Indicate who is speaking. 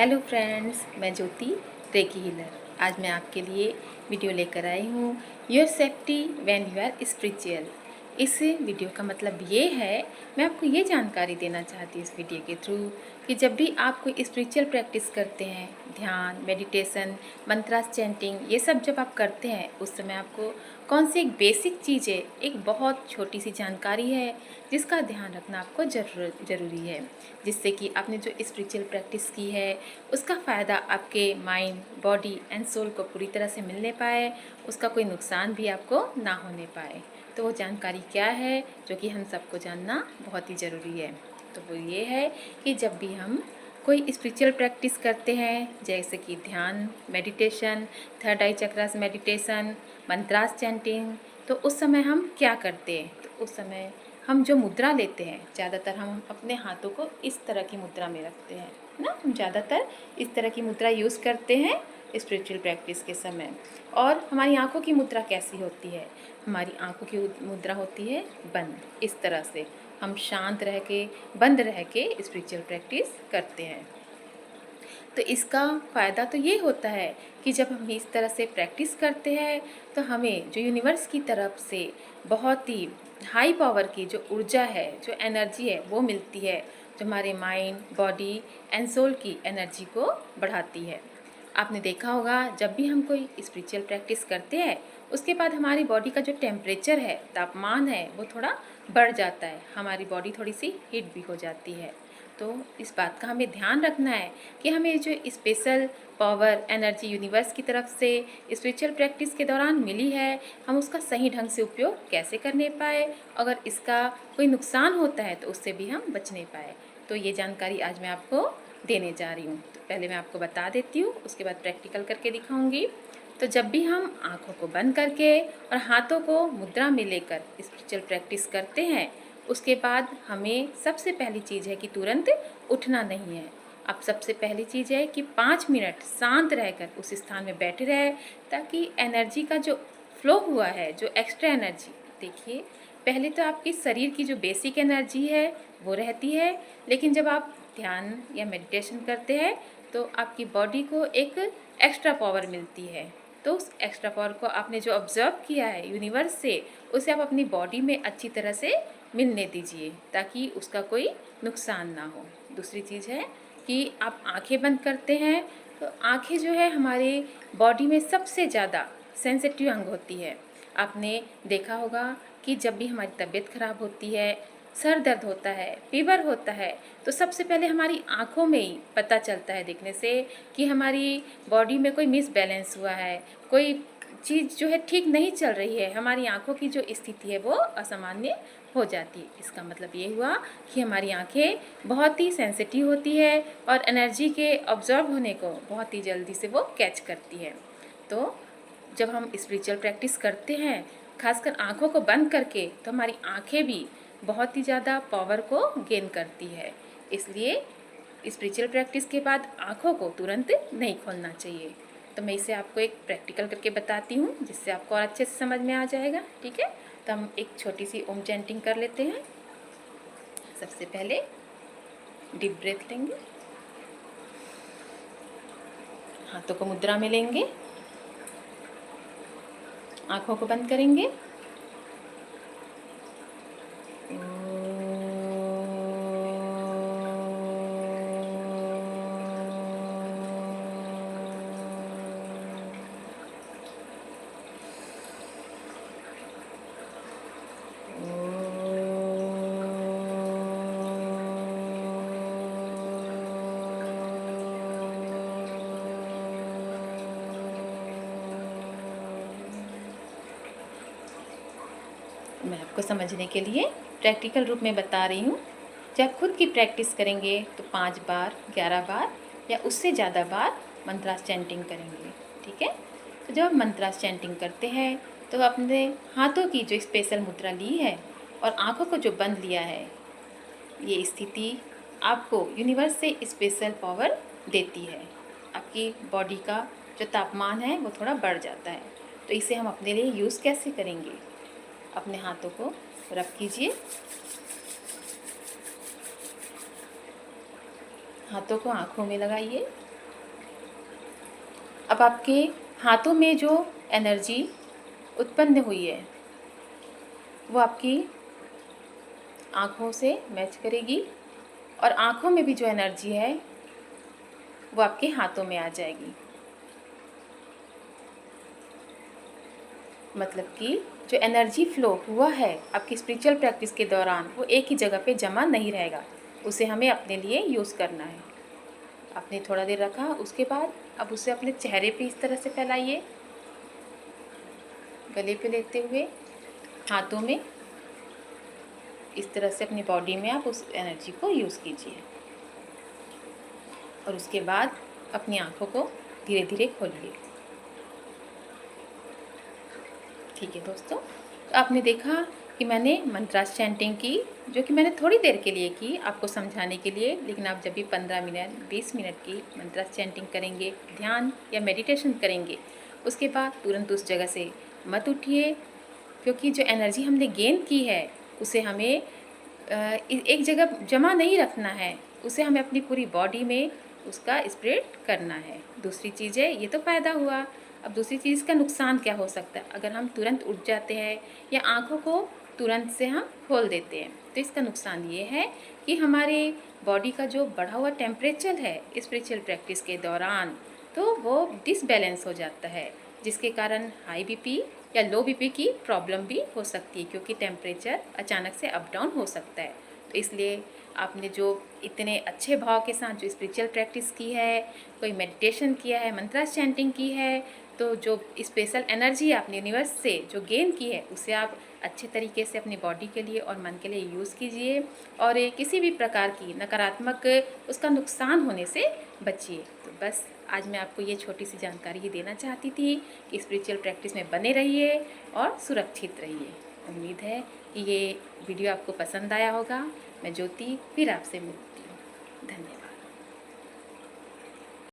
Speaker 1: Hello friends, मैं ज्योति recce healer. आज मैं आपके लिए वीडियो लेकर आई हूँ your safety when you are spiritual. इस वीडियो का मतलब ये है, मैं आपको ये जानकारी देना चाहती हूँ इस वीडियो के थ्रू कि जब भी आप कोई स्पिरिचुअल प्रैक्टिस करते हैं, ध्यान, मेडिटेशन, मंत्रास, चैंटिंग, ये सब जब आप करते हैं उस समय आपको कौन सी एक बेसिक चीज़ है, एक बहुत छोटी सी जानकारी है जिसका ध्यान रखना आपको ज़रूरी है, जिससे कि आपने जो स्पिरिचुअल प्रैक्टिस की है उसका फ़ायदा आपके माइंड, बॉडी एंड सोल को पूरी तरह से मिलने पाए, उसका कोई नुकसान भी आपको ना होने पाए। तो वो जानकारी क्या है जो कि हम सबको जानना बहुत ही ज़रूरी है। तो वो ये है कि जब भी हम कोई स्पिरिचुअल प्रैक्टिस करते हैं, जैसे कि ध्यान, मेडिटेशन, थर्ड आई चक्रास मेडिटेशन, मंत्रास, चैंटिंग, तो उस समय हम क्या करते हैं? तो उस समय हम जो मुद्रा लेते हैं, ज़्यादातर हम अपने हाथों को इस तरह की मुद्रा में रखते हैं ना। हम ज़्यादातर इस तरह की मुद्रा यूज़ करते हैं स्पिरिचुअल प्रैक्टिस के समय। और हमारी आंखों की मुद्रा कैसी होती है? हमारी आंखों की मुद्रा होती है बंद, इस तरह से हम शांत रह के, बंद रह के स्पिरिचुअल प्रैक्टिस करते हैं। तो इसका फ़ायदा तो ये होता है कि जब हम इस तरह से प्रैक्टिस करते हैं तो हमें जो यूनिवर्स की तरफ से बहुत ही हाई पावर की जो ऊर्जा है, जो एनर्जी है, वो मिलती है, जो हमारे माइंड, बॉडी एंड सोल की एनर्जी को बढ़ाती है। आपने देखा होगा जब भी हम कोई स्पिरिचुअल प्रैक्टिस करते हैं उसके बाद हमारी बॉडी का जो टेम्परेचर है, तापमान है, वो थोड़ा बढ़ जाता है, हमारी बॉडी थोड़ी सी हीट भी हो जाती है। तो इस बात का हमें ध्यान रखना है कि हमें जो स्पेशल पावर एनर्जी यूनिवर्स की तरफ से स्पिरिचुअल प्रैक्टिस के दौरान मिली है, हम उसका सही ढंग से उपयोग कैसे करने पाए, अगर इसका कोई नुकसान होता है तो उससे भी हम बचने पाए। तो ये जानकारी आज मैं आपको देने जा रही हूँ। तो पहले मैं आपको बता देती हूँ, उसके बाद प्रैक्टिकल करके दिखाऊंगी। तो जब भी हम आँखों को बंद करके और हाथों को मुद्रा में लेकर स्पिरिचुअल प्रैक्टिस करते हैं, उसके बाद हमें सबसे पहली चीज़ है कि तुरंत उठना नहीं है। अब सबसे पहली चीज़ है कि 5 मिनट शांत रहकर उस स्थान में बैठे रहे, ताकि एनर्जी का जो फ्लो हुआ है, जो एक्स्ट्रा एनर्जी, देखिए पहले तो आपकी शरीर की जो बेसिक एनर्जी है वो रहती है, लेकिन जब आप ध्यान या मेडिटेशन करते हैं तो आपकी बॉडी को एक एक्स्ट्रा पावर मिलती है। तो उस एक्स्ट्रा पावर को आपने जो ऑब्जर्व किया है यूनिवर्स से, उसे आप अपनी बॉडी में अच्छी तरह से मिलने दीजिए, ताकि उसका कोई नुकसान ना हो। दूसरी चीज़ है कि आप आंखें बंद करते हैं, तो आंखें जो है हमारे बॉडी में सबसे ज़्यादा सेंसिटिव अंग होती है। आपने देखा होगा कि जब भी हमारी तबीयत खराब होती है, सर दर्द होता है, फीवर होता है, तो सबसे पहले हमारी आँखों में ही पता चलता है देखने से कि हमारी बॉडी में कोई मिसबैलेंस हुआ है, कोई चीज़ जो है ठीक नहीं चल रही है, हमारी आँखों की जो स्थिति है वो असामान्य हो जाती है। इसका मतलब ये हुआ कि हमारी आँखें बहुत ही सेंसिटिव होती है और एनर्जी के ऑब्जर्व होने को बहुत ही जल्दी से वो कैच करती है। तो जब हम स्पिरिचुअल प्रैक्टिस करते हैं, खासकर आँखों को बंद करके, तो हमारी आँखें भी बहुत ही ज़्यादा पावर को गेन करती है। इसलिए स्पिरिचुअल प्रैक्टिस के बाद आँखों को तुरंत नहीं खोलना चाहिए। तो मैं इसे आपको एक प्रैक्टिकल करके बताती हूँ, जिससे आपको और अच्छे से समझ में आ जाएगा। ठीक है, तो हम एक छोटी सी ओम चैंटिंग कर लेते हैं। सबसे पहले डीप ब्रेथ लेंगे, हाथों को मुद्रा में लेंगे, आँखों को बंद करेंगे। मैं आपको समझने के लिए प्रैक्टिकल रूप में बता रही हूँ। जब खुद की प्रैक्टिस करेंगे तो 5 बार, 11 बार या उससे ज़्यादा बार मंत्रास चैंटिंग करेंगे। ठीक है, तो जब आप मंत्रास चैंटिंग करते हैं तो अपने हाथों की जो स्पेशल मुद्रा ली है और आँखों को जो बंद लिया है, ये स्थिति आपको यूनिवर्स से स्पेशल पावर देती है। आपकी बॉडी का जो तापमान है वो थोड़ा बढ़ जाता है। तो इसे हम अपने लिए यूज़ कैसे करेंगे? अपने हाथों को रब कीजिए, हाथों को आँखों में लगाइए अब आपके हाथों में जो एनर्जी उत्पन्न हुई है वो आपकी आँखों से मैच करेगी और आँखों में भी जो एनर्जी है वो आपके हाथों में आ जाएगी। मतलब कि जो एनर्जी फ्लो हुआ है आपकी स्पिरिचुअल प्रैक्टिस के दौरान वो एक ही जगह पे जमा नहीं रहेगा, उसे हमें अपने लिए यूज़ करना है। आपने थोड़ा देर रखा, उसके बाद अब उसे अपने चेहरे पे इस तरह से फैलाइए, गले पे लेते हुए हाथों में इस तरह से अपनी बॉडी में आप उस एनर्जी को यूज़ कीजिए और उसके बाद अपनी आँखों को धीरे धीरे खोलिए। ठीक है दोस्तों, तो आपने देखा कि मैंने मंत्रास चैंटिंग की, जो कि मैंने थोड़ी देर के लिए की आपको समझाने के लिए, लेकिन आप जब भी 15 मिनट 20 मिनट की मंत्रास चैंटिंग करेंगे, ध्यान या मेडिटेशन करेंगे, उसके बाद तुरंत उस जगह से मत उठिए, क्योंकि जो एनर्जी हमने गेन की है उसे हमें एक जगह जमा नहीं रखना है, उसे हमें अपनी पूरी बॉडी में उसका स्प्रेड करना है। दूसरी चीज़ है, ये तो फ़ायदा हुआ, अब दूसरी चीज़ का नुकसान क्या हो सकता है अगर हम तुरंत उठ जाते हैं या आँखों को तुरंत से हम खोल देते हैं। तो इसका नुकसान ये है कि हमारे बॉडी का जो बढ़ा हुआ टेम्परेचर है स्पिरिचुअल प्रैक्टिस के दौरान, तो वो डिसबैलेंस हो जाता है, जिसके कारण हाई बीपी या लो बीपी की प्रॉब्लम भी हो सकती है, क्योंकि टेम्परेचर अचानक से अप डाउन हो सकता है। तो इसलिए आपने जो इतने अच्छे भाव के साथ जो स्पिरिचुअल प्रैक्टिस की है, कोई मेडिटेशन किया है, मंत्रास चैंटिंग की है, तो जो स्पेशल एनर्जी आपने यूनिवर्स से जो गेन की है उसे आप अच्छे तरीके से अपनी बॉडी के लिए और मन के लिए यूज़ कीजिए और किसी भी प्रकार की नकारात्मक उसका नुकसान होने से बचिए। तो बस आज मैं आपको ये छोटी सी जानकारी ही देना चाहती थी कि स्पिरिचुअल प्रैक्टिस में बने रहिए और सुरक्षित रहिए। उम्मीद है कि ये वीडियो आपको पसंद आया होगा। मैं ज्योति फिर आपसे मिलती हूँ। धन्यवाद।